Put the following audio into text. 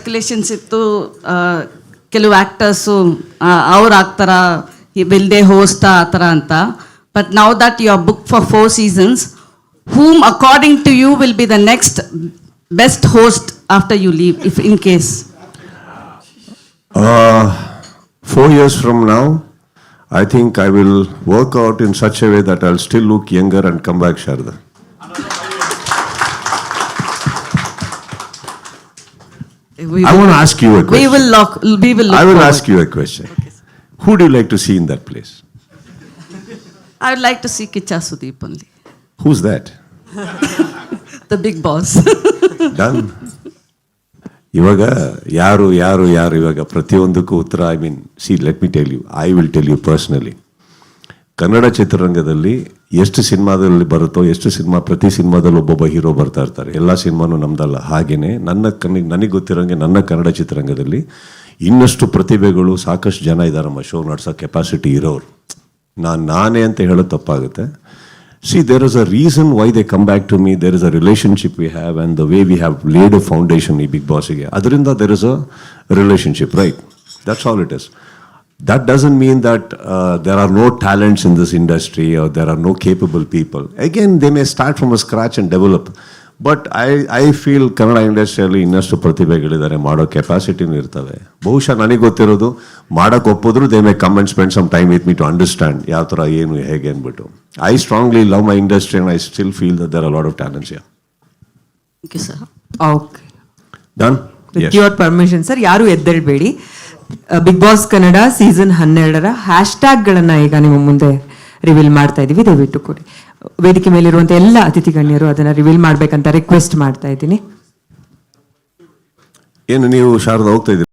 Speculations ಇತ್ತು, ಕೆಲವು actors ಅವ್ರು ಆಗ್ತಾರ, ವಿಲ್ ದೇ ಹೋಸ್ಟ್ ಆ ಥರ ಅಂತ. But now that you are book for 4 seasons, whom according to you will be the next best host after you leave, if in case? 4 years from now, I think I will work out in such a way that I'll still look younger and come back, Sharda. I want to ask you a question. We will look I will forward. ask you a question. Who do you like to see in that place? I would like to see Kicha Sudeep only. Who's that? The big boss. Done. ಇವಾಗ ಯಾರು ಇವಾಗ ಪ್ರತಿಯೊಂದಕ್ಕೂ ಉತ್ತರ, I mean, see let me tell you, I will tell you personally. Kannada ಚಿತ್ರರಂಗದಲ್ಲಿ ಎಷ್ಟು ಸಿನಿಮಾದಲ್ಲಿ ಬರುತ್ತೋ, ಪ್ರತಿ ಸಿನಿಮಾದಲ್ಲಿ ಒಬ್ಬೊಬ್ಬ ಹೀರೋ ಬರ್ತಾ ಇರ್ತಾರೆ. ಎಲ್ಲ ಸಿನಿಮಾನು ನಮ್ದಲ್ಲ. ಹಾಗೆಯೇ ನನಗೆ ಗೊತ್ತಿರೋಂಗೆ ನನ್ನ ಕನ್ನಡ ಚಿತ್ರರಂಗದಲ್ಲಿ ಇನ್ನಷ್ಟು ಪ್ರತಿಭೆಗಳು ಸಾಕಷ್ಟು ಜನ ಇದ್ದಾರಮ್ಮ, ಶೋ ನಡೆಸೋ ಕೆಪಾಸಿಟಿ ಇರೋರು. ನಾನೇ ಅಂತ ಹೇಳೋದು ತಪ್ಪಾಗುತ್ತೆ. See, there is a reason why they come back to me. There is a relationship we have, and the way we have laid a foundation in Big Boss ಗೆ, ಅದರಿಂದ there is a relationship, right? That's all it is. That doesn't mean that there are no talents in this industry or there are no capable people. Again, they may start from a scratch and develop. But I feel Kannada ಇಂಡಸ್ಟ್ರಿಯಲ್ಲಿ ಇನ್ನಷ್ಟು ಪ್ರತಿಭೆಗಳಿದ್ದಾರೆ, ಮಾಡೋ ಕೆಪಾಸಿಟಿನೂ ಇರ್ತವೆ. ಬಹುಶಃ ನನಗೆ ಗೊತ್ತಿರೋದು, ಮಾಡೋಕ್ಕೆ ಒಪ್ಪಿದ್ರು they may come and spend some time with me to understand ಯಾವ ಥರ ಏನು ಹೇಗೆ ಅಂದ್ಬಿಟ್ಟು. I strongly love my industry and I still feel that there are lot of talents here. Thank you, sir. Okay, done. With your permission sir, ಯಾರು ಎದ್ದೇಳಬೇಡಿ. Bigg Boss Kannada season 12 ಹ್ಯಾಶ್ಟ್ಯಾಗ್ಗಳನ್ನು ಈಗ ನಿಮ್ಮ ಮುಂದೆ ರಿವೀಲ್ ಮಾಡ್ತಾ ಇದ್ದೀವಿ. ದಯವಿಟ್ಟು ಕೊಡಿ. ವೇದಿಕೆ ಮೇಲಿರುವಂಥ ಎಲ್ಲ ಅತಿಥಿ ಗಣ್ಯರು ಅದನ್ನು ರಿವೀಲ್ ಮಾಡಬೇಕಂತ ರಿಕ್ವೆಸ್ಟ್ ಮಾಡ್ತಾ ಇದ್ದೀನಿ. ಏನು ನೀವು ಶಾರದಾ ಹೋಗ್ತಾ ಇದ್ದೀರಿ?